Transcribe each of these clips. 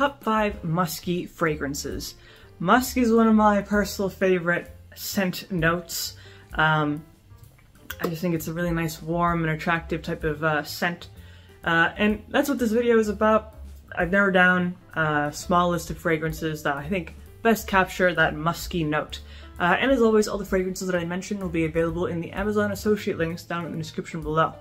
top 5 musky fragrances. Musk is one of my personal favorite scent notes. I just think it's a really nice, warm, and attractive type of scent. And that's what this video is about. I've narrowed down a small list of fragrances that I think best capture that musky note. And as always, all the fragrances that I mentioned will be available in the Amazon associate links down in the description below.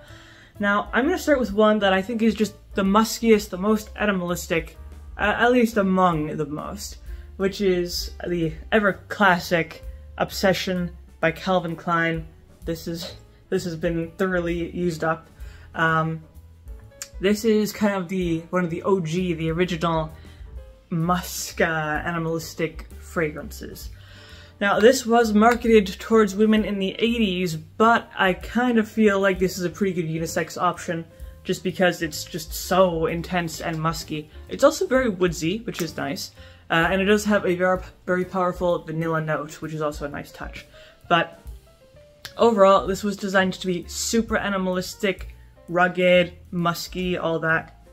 Now, I'm going to start with one that I think is just the muskiest, the most animalistic, at least among the most, which is the ever-classic Obsession by Calvin Klein. This has been thoroughly used up. This is kind of one of the OG, the original musk animalistic fragrances. Now, this was marketed towards women in the 80s, but I kind of feel like this is a pretty good unisex option just because it's just so intense and musky. It's also very woodsy, which is nice, and it does have a very powerful vanilla note, which is also a nice touch. But overall, this was designed to be super animalistic, rugged, musky, all that,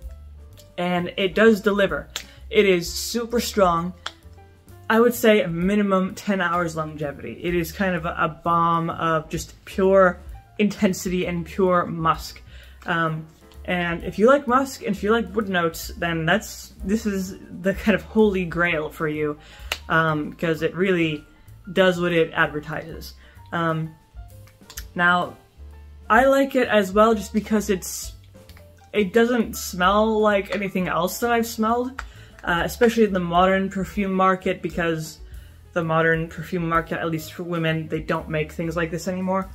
and it does deliver. It is super strong. I would say a minimum 10 hours longevity. It is kind of a bomb of just pure intensity and pure musk. And if you like musk and if you like wood notes, then this is the kind of holy grail for you, because it really does what it advertises. Now, I like it as well just because it doesn't smell like anything else that I've smelled. Especially in the modern perfume market, because the modern perfume market, at least for women, they don't make things like this anymore.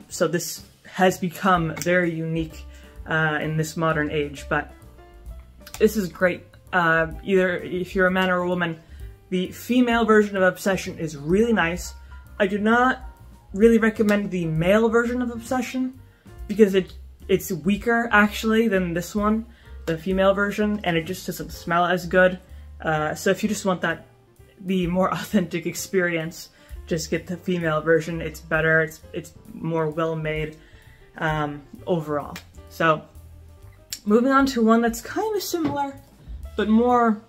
So this has become very unique in this modern age, but this is great. Either if you're a man or a woman, the female version of Obsession is really nice. I do not really recommend the male version of Obsession because it's weaker actually than this one, the female version, and it just doesn't smell as good. So if you just want the more authentic experience, just get the female version. It's better, it's more well made overall. So moving on to one that's kind of similar, but more,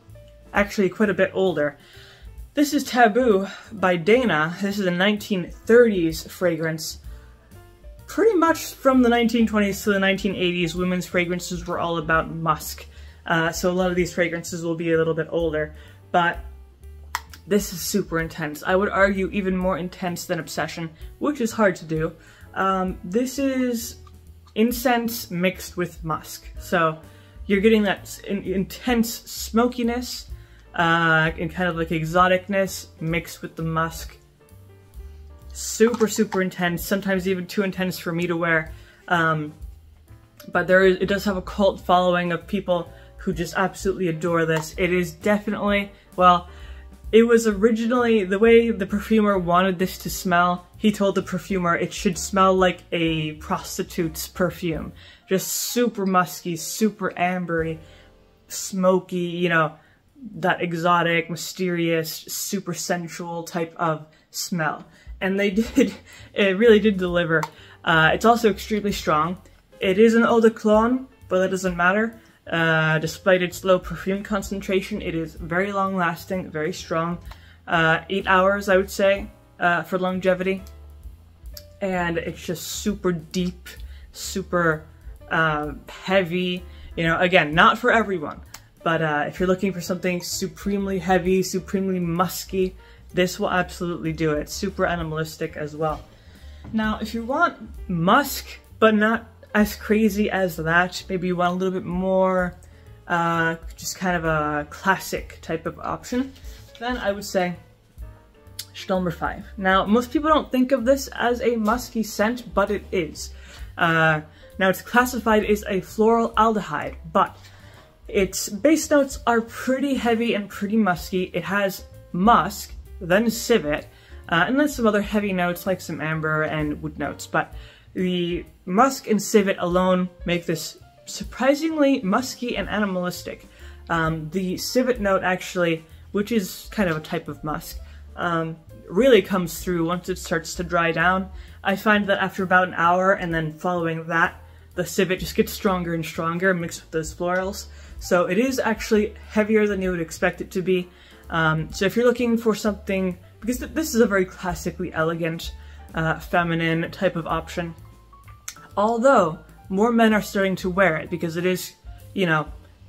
actually quite a bit older. This is Taboo by Dana. This is a 1930s fragrance. Pretty much from the 1920s to the 1980s, women's fragrances were all about musk. So a lot of these fragrances will be a little bit older, but this is super intense. I would argue even more intense than Obsession, which is hard to do. This is incense mixed with musk. So you're getting that intense smokiness and kind of like exoticness mixed with the musk. Super, super intense, sometimes even too intense for me to wear. But it does have a cult following of people who just absolutely adore this. It is definitely, well, it was originally, the way the perfumer wanted this to smell, he told the perfumer it should smell like a prostitute's perfume. Just super musky, super ambery, smoky, you know, that exotic, mysterious, super sensual type of smell. And they did, it really did deliver. It's also extremely strong. It is an eau de cologne, but that doesn't matter. Despite its low perfume concentration, it is very long lasting, very strong. 8 hours, I would say, for longevity. And it's just super deep, super heavy. You know, again, not for everyone. But if you're looking for something supremely heavy, supremely musky, this will absolutely do it. Super animalistic as well. Now, if you want musk, but not as crazy as that, maybe you want a little bit more, just kind of a classic type of option, then I would say Chanel No. 5. Now, most people don't think of this as a musky scent, but it is. Now, it's classified as a floral aldehyde, but its base notes are pretty heavy and pretty musky. It has musk, then civet, and then some other heavy notes like some amber and wood notes, but the musk and civet alone make this surprisingly musky and animalistic. The civet note actually, which is kind of a type of musk, really comes through once it starts to dry down. I find that after about an hour and then following that, the civet just gets stronger and stronger mixed with those florals. So it is actually heavier than you would expect it to be. So if you're looking for something, because this is a very classically elegant, feminine type of option, although more men are starting to wear it because it is, you know,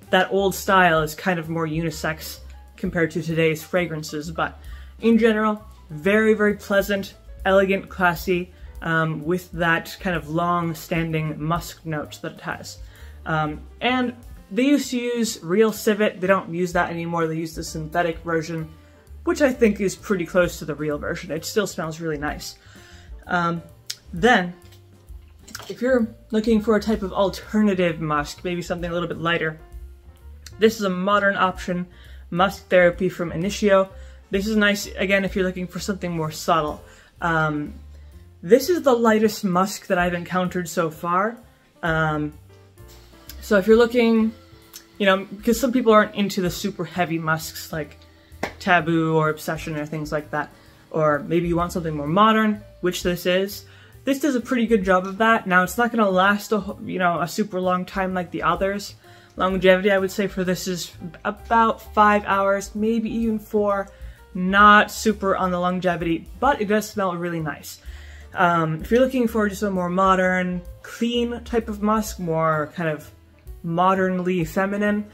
that old style is kind of more unisex compared to today's fragrances, but in general, very, very pleasant, elegant, classy, with that kind of long-standing musk note that it has. And they used to use real civet. They don't use that anymore. They use the synthetic version, which I think is pretty close to the real version. It still smells really nice. Then, if you're looking for a type of alternative musk, maybe something a little bit lighter, this is a modern option, Musk Therapy from Initio. This is nice, again, if you're looking for something more subtle. This is the lightest musk that I've encountered so far. So if you're looking, you know, because some people aren't into the super heavy musks like Taboo or Obsession or things like that, or maybe you want something more modern, which this is. This does a pretty good job of that. Now, it's not going to last a super long time like the others. Longevity, I would say, for this is about 5 hours, maybe even 4. Not super on the longevity, but it does smell really nice. If you're looking for just a more modern, clean type of musk, more kind of modernly feminine,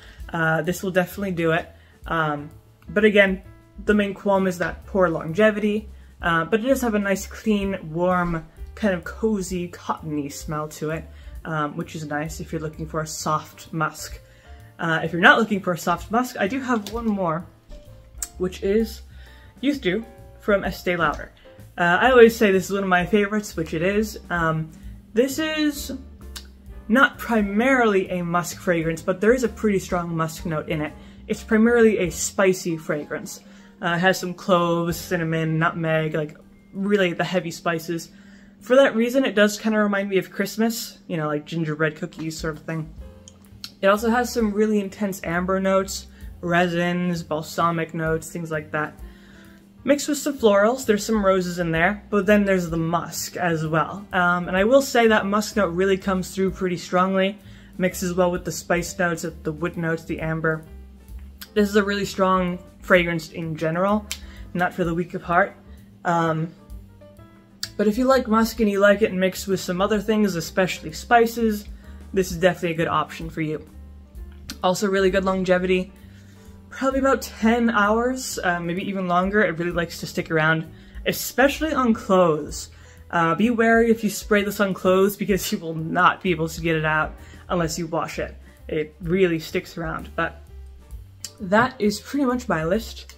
this will definitely do it. But again, the main qualm is that poor longevity, but it does have a nice, clean, warm, kind of cozy, cottony smell to it, which is nice if you're looking for a soft musk. If you're not looking for a soft musk, I do have one more, which is Youth Dew from Estee Lauder. I always say this is one of my favorites, which it is. This is not primarily a musk fragrance, but there is a pretty strong musk note in it. It's primarily a spicy fragrance. It has some cloves, cinnamon, nutmeg, like really the heavy spices. For that reason, it does kind of remind me of Christmas, you know, like gingerbread cookies sort of thing. It also has some really intense amber notes, resins, balsamic notes, things like that. Mixed with some florals, there's some roses in there, but then there's the musk as well. And I will say that musk note really comes through pretty strongly, mixes well with the spice notes, the wood notes, the amber. This is a really strong fragrance in general, not for the weak of heart. But if you like musk and you like it mixed with some other things, especially spices, this is definitely a good option for you. Also really good longevity. Probably about 10 hours, maybe even longer. It really likes to stick around, especially on clothes. Be wary if you spray this on clothes because you will not be able to get it out unless you wash it. It really sticks around. But that is pretty much my list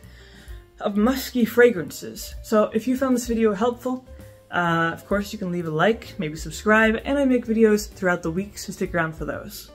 of musky fragrances. So if you found this video helpful, of course you can leave a like, maybe subscribe, and I make videos throughout the week, so stick around for those.